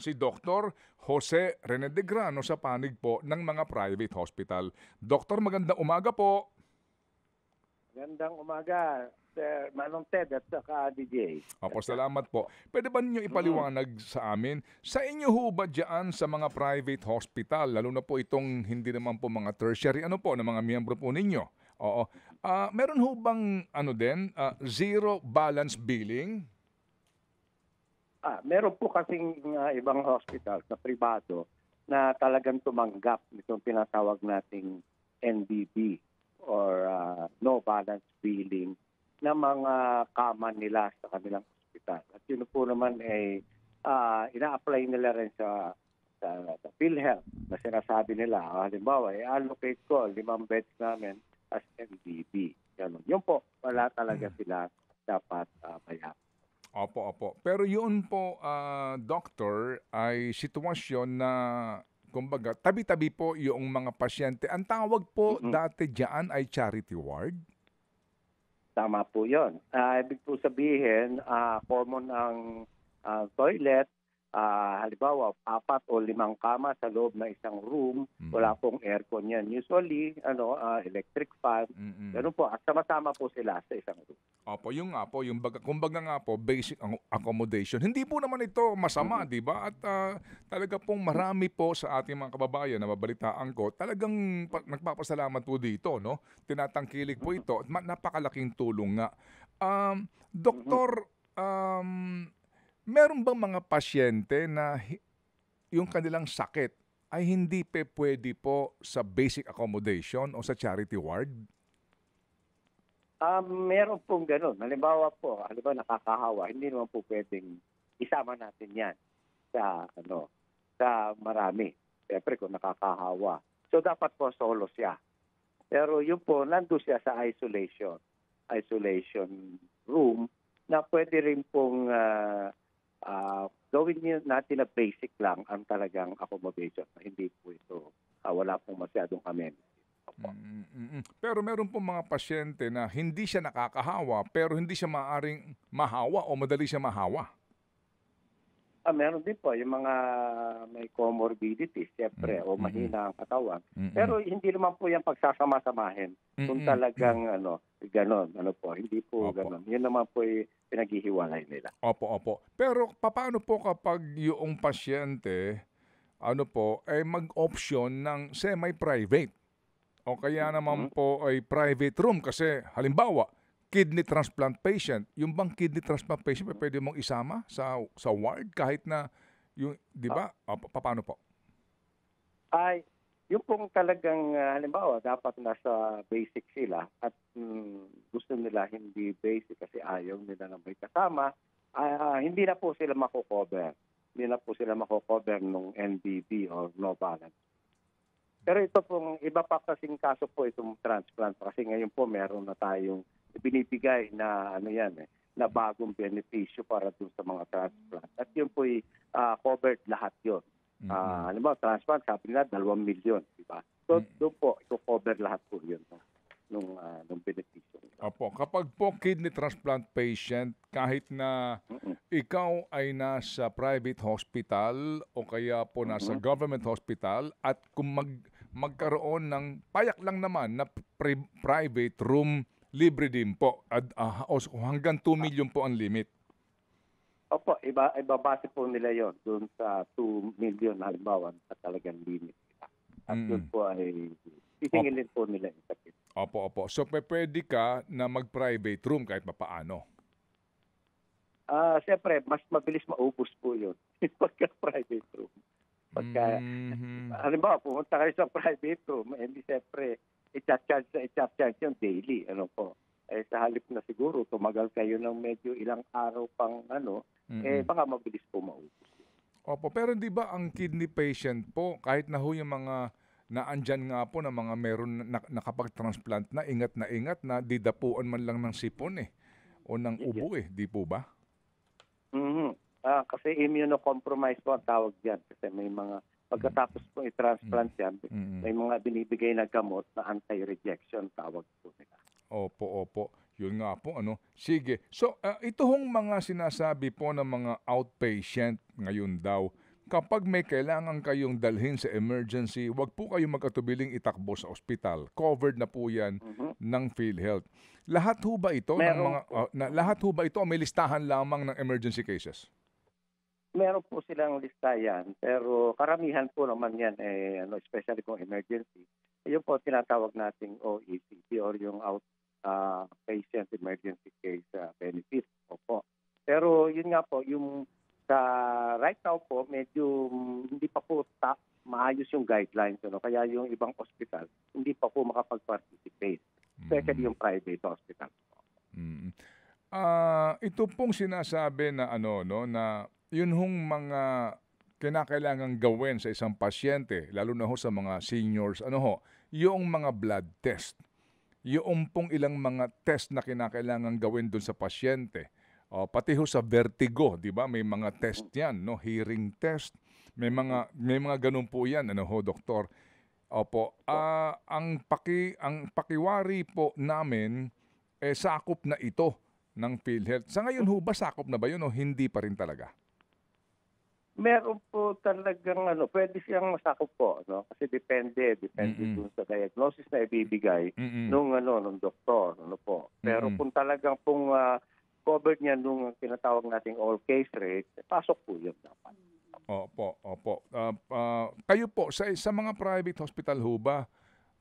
si Dr. Jose Rene de Grano sa panig po ng mga private hospital. Doktor, magandang umaga po. Magandang umaga, Sir Manong Ted at saka DJ. Opo, salamat po. Pwede ba ninyo ipaliwanag sa amin, sa inyo ho ba dyan sa mga private hospital, lalo na po itong hindi naman po mga tertiary, ano po, na mga miyembro po ninyo? Oo. Meron ho bang zero balance billing? Meron po kasing ibang hospital sa pribado na talagang tumanggap nitong tinatawag nating NBB or no balance billing na mga kama nila sa kanilang hospital. At yun po naman ay ina-apply nila rin sa PhilHealth na sinasabi nila. Halimbawa, i-allocate ko 5 beds namin as NBB. Ganun. Yun po, wala talaga sila dapat bayaran. Opo. Pero yun po, doctor, ay sitwasyon na, kumbaga, tabi-tabi po yung mga pasyente. Ang tawag po dati dyan ay charity ward? Tama po yun. Ibig po sabihin, common ang toilet, halimbawa 4 o 5 kama sa loob ng isang room, wala pong aircon yan. Usually, electric fan, ganun po. At sama-sama po sila sa isang room. Opo, yung nga po, kumbaga nga po, basic accommodation. Hindi po naman ito masama, di ba? At talaga pong marami po sa ating mga kababayan na mabalitaan ko, talagang nagpapasalamat po dito, no? Tinatangkilik po ito. Napakalaking tulong nga. Doktor, meron bang mga pasyente na yung kanilang sakit ay hindi pwede po sa basic accommodation o sa charity ward? Meron pong ganun. Halimbawa nakakahawa, hindi naman po pwedeng isama natin yan sa marami. Siyempre kung nakakahawa. So dapat po solo siya. Pero yun po, nandun siya sa isolation room na pwede rin pong gawin natin na basic lang ang talagang accommodation. Hindi po ito, wala pong masyadong amenities. Pero meron po mga pasyente na hindi siya nakakahawa pero hindi siya maaring mahawa o madali siya mahawa. Meron din po yung mga may comorbidities, siyempre, o mahina ang katawan. Pero hindi naman po yan pagsasama-samahin. Kung talagang ganon, hindi po ganon. Yun naman po yung pinaghihiwalay nila. Opo. Pero paano po kapag yung pasyente, ay mag-option ng semi-private? O kaya naman po ay private room kasi halimbawa, kidney transplant patient. Yung bang kidney transplant patient pwede mong isama sa ward kahit na yung, di ba? Paano po? Yung pong talagang halimbawa dapat nasa basic sila at gusto nila hindi basic kasi ayaw nila na may kasama, hindi na po sila mako-cover. Hindi na po sila mako-cover ng NBB or no balance. Pero ito pong iba pa kasing kaso po itong transplant kasi ngayon po meron na tayong binibigay na na bagong benepisyo para dun sa mga transplant. At yun po covered lahat yun. Halimbawa, transplant, sabi nila 2 milyon, di ba? So doon po, ito-cover lahat po yun nung benepisyo. Opo, kapag po kidney transplant patient, kahit na ikaw ay nasa private hospital o kaya po nasa government hospital at kung magkaroon ng payak lang naman na private room, libre din po. Hanggang 2 million po ang limit. Opo, ibabase po nila yon doon sa 2 million halimbawa at talagang limit. At yun po ay titingilin po nila yung sakit. Opo. So pwede ka na mag-private room kahit papaano? Siyempre, mas mabilis maubos po yun pagka-private room. Halimbawa, pumunta kayo sa private room, hindi siyempre, i-charge yung daily. Sa halip na siguro, tumagal kayo ng medyo ilang araw pang baka mabilis po maubos. Opo, pero di ba ang kidney patient po, kahit na yung mga naandyan nga po na mga meron nakapag-transplant na ingat na didapuan man lang ng sipon o ng ubo di po ba? Kasi immunocompromised po ang tawag dyan. Kasi may mga, pagkatapos po i-transplant yan, may mga binibigay na gamot na anti-rejection tawag po nila. Opo. Yun nga po, Sige. So, ito hong mga sinasabi po ng mga outpatient ngayon daw, kapag may kailangan kayong dalhin sa emergency, wag po kayong magkatubiling itakbo sa ospital. Covered na po yan Mhm. ng PhilHealth. Lahat ho ba ito ng Meron mga po. lahat ho ba ito o may listahan lamang ng emergency cases? Meron po silang lista yan, pero karamihan po naman yan, especially kung emergency, yun po tinatawag nating OECP or yung Patient Emergency Case Benefit. Opo. Pero yun nga po, yung sa right now po, medyo hindi pa po maayos yung guidelines. Kaya yung ibang hospital, hindi pa po makapag-participate, especially yung private hospital. Mm. Ito pong sinasabi na na yun hong mga kinakailangang gawin sa isang pasyente, lalo na ho sa mga seniors, yung mga blood test. Yung pong ilang mga test na kinakailangang gawin doon sa pasyente. Pati ho sa vertigo, 'di ba? May mga test 'yan, no? Hearing test. May mga ganun po 'yan, doktor. Opo. Ang pakiwari po namin sakop na ito ng PhilHealth. Sa ngayon ho ba sakop na ba 'yun o hindi pa rin talaga? Meron po talagang pwede siyang masakop po, kasi depende dun sa diagnosis na ibibigay nung doktor, po. Pero kung talagang pong covered niya nung tinatawag nating all case rate, pasok po 'yun dapat. Opo. Kayo po sa mga private hospital ho ba,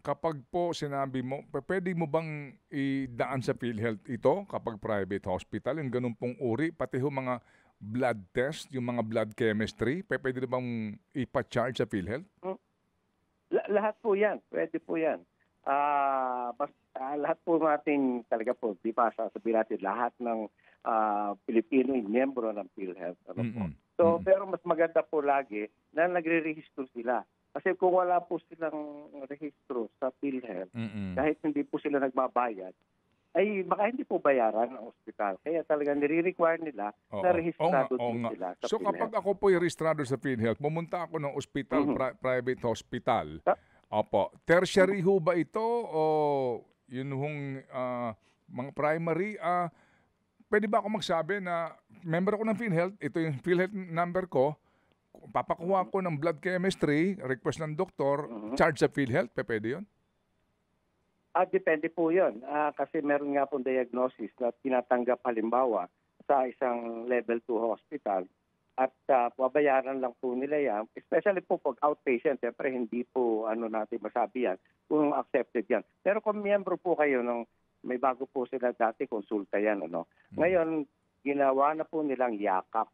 kapag po sinabi mo, pwede mo bang idaan sa PhilHealth ito kapag private hospital, yung ganun pong uri, pati ho mga blood test, yung mga blood chemistry, pwede na bang ipa-charge sa PhilHealth? Lahat po 'yan, pwede po 'yan. Lahat po natin talaga po, di ba, sasabihin natin lahat ng Pilipino ay miyembro ng PhilHealth. Po. So, pero mas maganda po lagi na nagre-register sila. Kasi kung wala po silang rehistro sa PhilHealth, kahit hindi po sila nagbabayad, ay baka hindi po bayaran ng ospital. Kaya talaga nire-require nila na rehistrado din sila sa So PhilHealth. kapag ako po rehistrado sa PhilHealth, pumunta ako ng ospital, private hospital. Opo. Tertiary ho ba ito o yun hong mga primary? Pwede ba ako magsabi na member ako ng PhilHealth, ito yung PhilHealth number ko, papakuha ko ng blood chemistry, request ng doktor, charge sa PhilHealth, pwede yun? Depende po yun. Kasi meron nga pong diagnosis na tinatanggap halimbawa sa isang level 2 hospital at pabayaran lang po nila yan. Especially po pag outpatient, siyempre hindi po natin masabi yan kung accepted yan. Pero kung miyembro po kayo may bago po sila dati, konsulta yan. Ngayon, ginawa na po nilang yakap.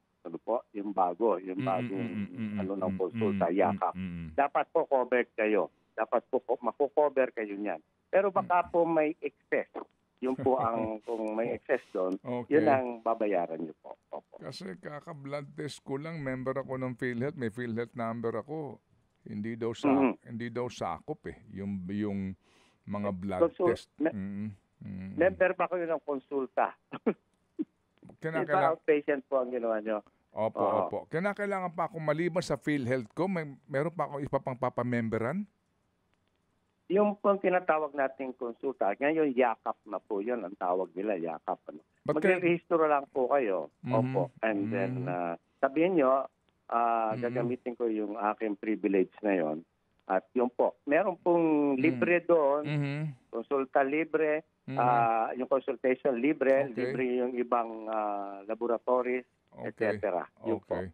Yung bagong ng konsulta, yakap. Dapat po covered kayo. Dapat po mako-cover kayo niyan. Pero baka po may excess. Yun po kung may excess doon, yun ang babayaran niyo po. Opo. Kasi kaka-blood test ko lang, member ako ng PhilHealth, may PhilHealth number ako. Hindi daw sakop yung mga blood test. Member ba kayo ng konsulta? Outpatient po ang ginawa niyo. Opo. Kinakailangan pa ako maliban sa PhilHealth ko, meron pa akong iba pang papamemberan? Yung pong tinatawag nating konsulta, ngayon yakap na po yun, ang tawag nila, yakap. Magre-rehistro lang po kayo. Opo. And then, sabihin nyo, gagamitin ko yung aking privilege na yon. At yun po, meron pong libre doon, konsulta libre, yung consultation libre, libre yung ibang laboratories, etc. Yun po.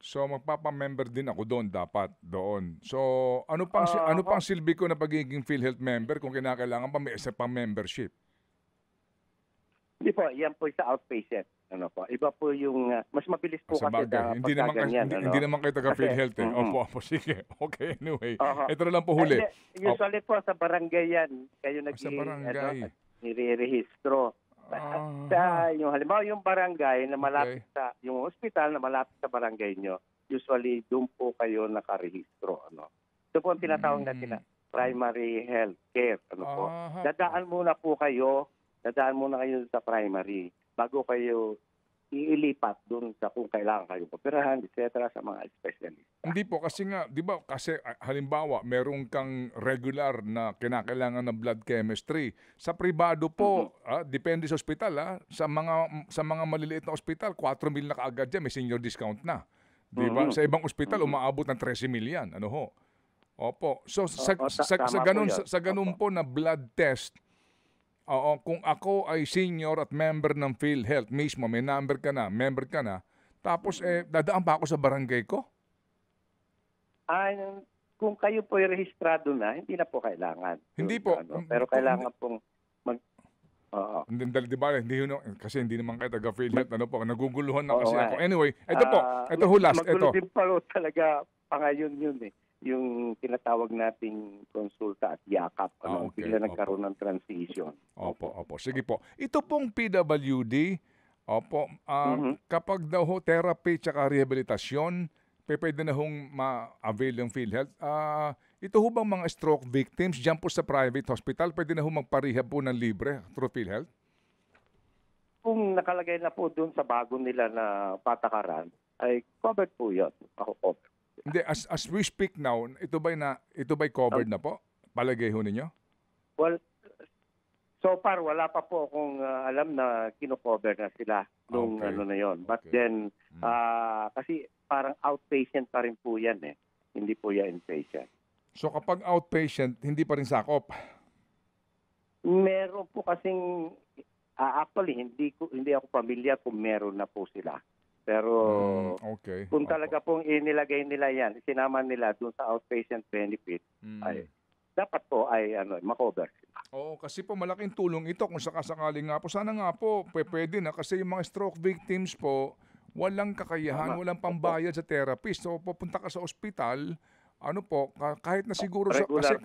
So magpapa-member din ako doon, dapat doon. So ano pang silbi ko na pagiging PhilHealth member kung kinakailangan pa may isa pang membership? Hindi po, yan po sa outpatient. Iba po yung mas mabilis po kasi na pagkaganyan. Hindi naman kayo taga-PhilHealth eh. Opo, sige. Okay, anyway. Ito na lang po huli. Usually po sa barangay yan, kayo nire-rehistro. Yung halimbawa yung barangay na malapit sa yung hospital na malapit sa barangay nyo, usually doon po kayo nakarehistro. Ito po ang tinatawag natin na primary health care. Dadaan muna kayo sa primary bago kayo iilipat doon sa kung kailangan kayo operahan, etc. sa mga specialist. Hindi po, kasi nga, di ba, kasi halimbawa, meron kang regular na kinakailangan ng blood chemistry. Sa pribado po, depende sa ospital, sa mga maliliit na ospital, 4,000 na kaagad dyan, may senior discount na. Di ba? Sa ibang ospital, Mhm. umaabot ng 13 milyan. Ano ho? Opo. So, sa, Oo, sa, sa, tama po ganun, yun. sa ganun po na blood test, oo, kung ako ay senior at member ng PhilHealth mismo, may number ka na, member ka na, tapos dadaan pa ako sa barangay ko? Ah, kung kayo po ay rehistrado na, hindi na po kailangan. Hindi Yun, po. pero kailangan pong mag... Oo. Di ba, kasi hindi naman kayo taga PhilHealth, ano po, naguguluhan na Oo kasi nga ako. eh. Anyway, ito po, ito ho last, Magulo ito. din pa ro talaga pa ngayon yun eh. Yung tinatawag nating konsulta at yakap. Okay, Bigla nagkaroon ng transition. Opo. Sige po. Ito pong PWD, opo, Mhm. kapag daw ho therapy tsaka rehabilitasyon, pwede na hong ma-avail yung PhilHealth. Ito ho bang mga stroke victims dyan po sa private hospital, pwede na ho magparehab po ng libre through PhilHealth? Kung nakalagay na po doon sa bago nila na patakaran, ay covered po yun. Ako covered. Hindi, as we speak now, ito ba'y covered na po? Palagay ho ninyo? Well, so far wala pa po akong alam na kino-cover na sila nung Okay. na yon. But Okay. then kasi parang outpatient pa rin po yan eh. Hindi po yan inpatient. So kapag outpatient, hindi pa rin sakop? Meron po kasing actually hindi ako pamilyar kung meron na po sila. Pero Okay. kung Opo. talaga pong inilagay nila yan, sinama nila doon sa outpatient benefit, ay dapat po ay ma-cover sila. Oo, kasi po malaking tulong ito kung sakasakali nga po. Sana nga po, pwede na kasi yung mga stroke victims po, walang kakayahan, Tama. walang pambayad sa therapist. So pupunta ka sa ospital, ano po, kahit na siguro kasi Regular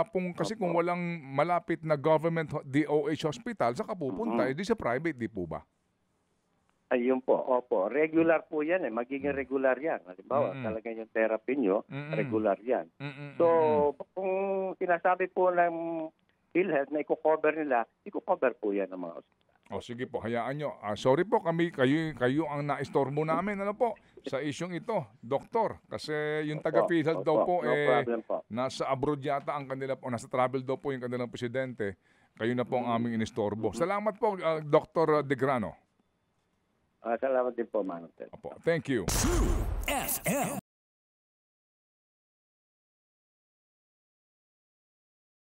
po kasi yan. kung walang malapit na government DOH hospital, saka pupunta, edi sa private, di po ba? Ayun po, opo. Regular po yan eh. Magiging regular yan. Halimbawa, talaga yung therapy nyo, regular yan. So, kung sinasabi po ng PhilHealth na i-cover nila, i-cover po yan ng mga ospital. O sige po, hayaan nyo. Sorry po, kayo ang naistorbo namin, ano po, sa isyong ito, doktor. Kasi yung taga PhilHealth daw po, no problem po. nasa abroad yata ang kanila po, nasa travel daw po yung kanilang presidente. Kayo na po ang aming inistorbo. Salamat po, Dr. Degrano. Salamat din po, Manong Ted. Opo, thank you. FM.